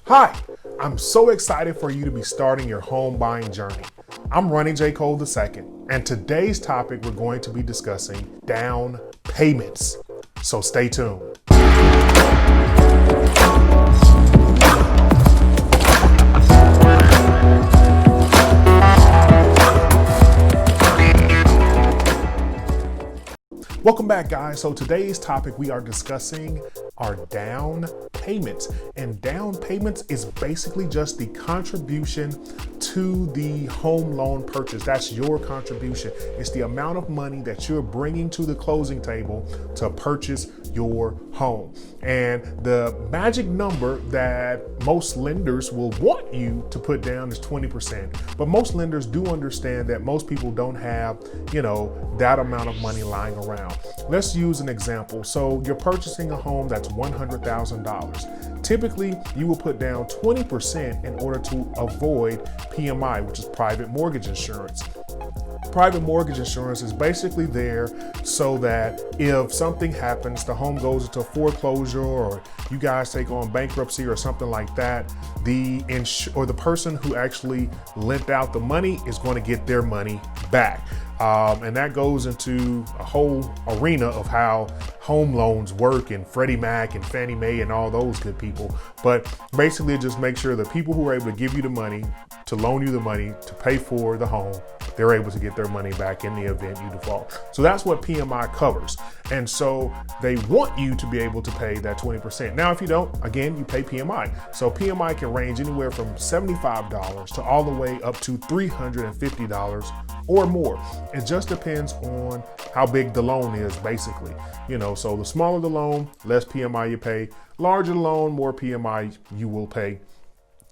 Hi, I'm so excited for you to be starting your home buying journey. I'm Ronnie J Cole II, and today's topic we're going to be discussing down payments. So stay tuned. Welcome back, guys. So today's topic we are discussing are down payments. And down payments is basically just the contribution to the home loan purchase. That's your contribution. It's the amount of money that you're bringing to the closing table to purchase your home. And the magic number that most lenders will want you to put down is 20%. But most lenders do understand that most people don't have, that amount of money lying around. Let's use an example. So you're purchasing a home that's $100,000. Typically, you will put down 20% in order to avoid PMI, which is private mortgage insurance. Private mortgage insurance is basically there so that if something happens, the home goes into foreclosure or you guys take on bankruptcy or something like that, the person who actually lent out the money is going to get their money back. And that goes into a whole arena of how home loans work and Freddie Mac and Fannie Mae and all those good people. But basically just make sure the people who are able to give you the money, to loan you the money, to pay for the home, they're able to get their money back in the event you default. So that's what PMI covers. And so they want you to be able to pay that 20%. Now, if you don't, again, you pay PMI. So PMI can range anywhere from $75 to all the way up to $350 or more. It just depends on how big the loan is, basically. So the smaller the loan, less PMI you pay. Larger the loan, more PMI you will pay.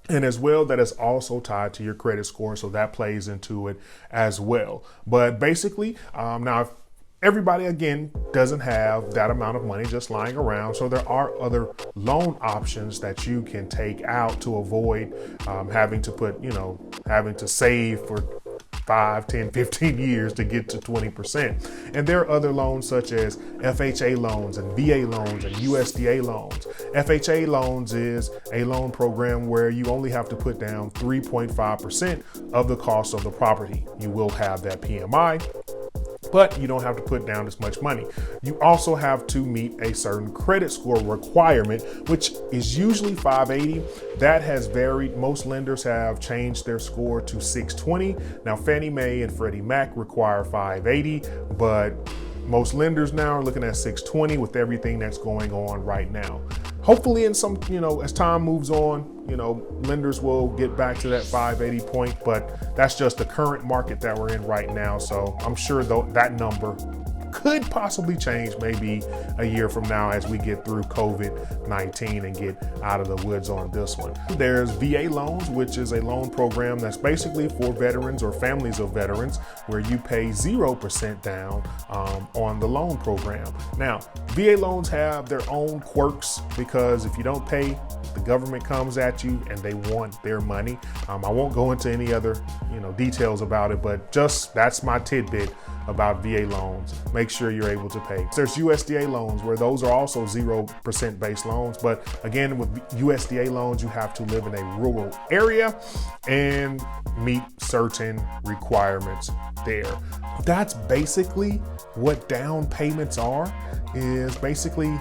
And as well, that is also tied to your credit score. So that plays into it as well. But basically, now, if everybody, again, doesn't have that amount of money just lying around. So there are other loan options that you can take out to avoid having to save for 5, 10, 15 years to get to 20%. And there are other loans such as FHA loans and VA loans and USDA loans. FHA loans is a loan program where you only have to put down 3.5% of the cost of the property. You will have that PMI, but you don't have to put down as much money. You also have to meet a certain credit score requirement, which is usually 580. That has varied. Most lenders have changed their score to 620. Now, Fannie Mae and Freddie Mac require 580, but most lenders now are looking at 620 with everything that's going on right now. Hopefully as time moves on, lenders will get back to that 580 point, but that's just the current market that we're in right now. So I'm sure that number could possibly change maybe a year from now as we get through COVID-19 and get out of the woods on this one. There's VA loans, which is a loan program that's basically for veterans or families of veterans, where you pay 0% down on the loan program. Now, VA loans have their own quirks because if you don't pay, the government comes at you and they want their money. I won't go into any other details about it, but just that's my tidbit about VA loans. Make sure you're able to pay. There's USDA loans where those are also 0% based loans. But again, with USDA loans, you have to live in a rural area and meet certain requirements there. That's basically what down payments are, is basically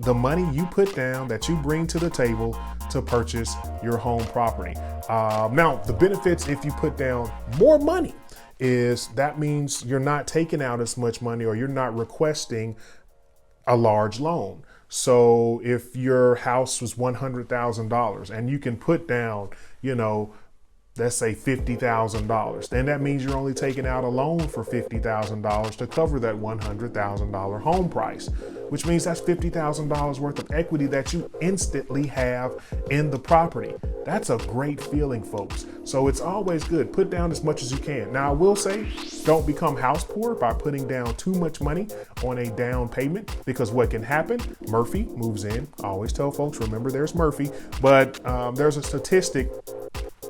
the money you put down that you bring to the table to purchase your home property. Now, the benefits if you put down more money is that means you're not taking out as much money or you're not requesting a large loan. So if your house was $100,000 and you can put down, let's say $50,000, then that means you're only taking out a loan for $50,000 to cover that $100,000 home price, which means that's $50,000 worth of equity that you instantly have in the property. That's a great feeling, folks. So it's always good. Put down as much as you can. Now, I will say, don't become house poor by putting down too much money on a down payment, because what can happen, Murphy moves in. I always tell folks, remember there's Murphy, but there's a statistic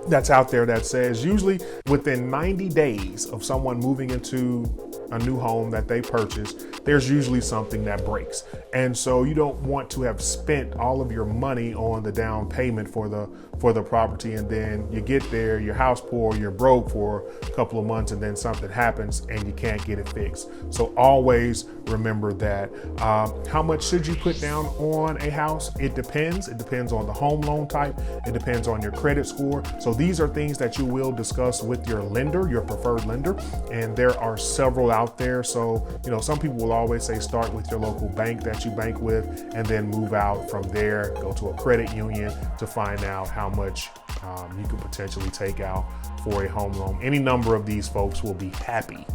that's out there that says usually within 90 days of someone moving into a new home that they purchase, there's usually something that breaks. And so you don't want to have spent all of your money on the down payment for the property, and then you get there, your house poor, you're broke for a couple of months, and then something happens and you can't get it fixed. So always remember that. How much should you put down on a house? It depends. It depends on the home loan type. It depends on your credit score. So these are things that you will discuss with your lender, your preferred lender, and there are several out there. So, some people will always say start with your local bank that you bank with, and then move out from there, go to a credit union to find out how much you could potentially take out for a home loan. Any number of these folks will be happy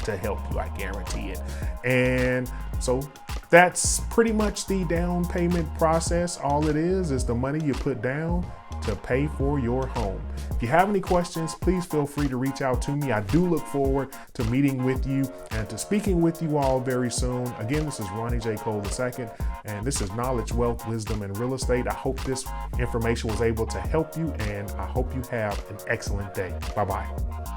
to help you, I guarantee it. And so that's pretty much the down payment process. All it is the money you put down to pay for your home. If you have any questions, please feel free to reach out to me. I do look forward to meeting with you and to speaking with you all very soon. Again, this is Ronnie J Cole II, and this is Knowledge, Wealth, Wisdom, and Real Estate. I hope this information was able to help you, and I hope you have an excellent day. Bye-bye.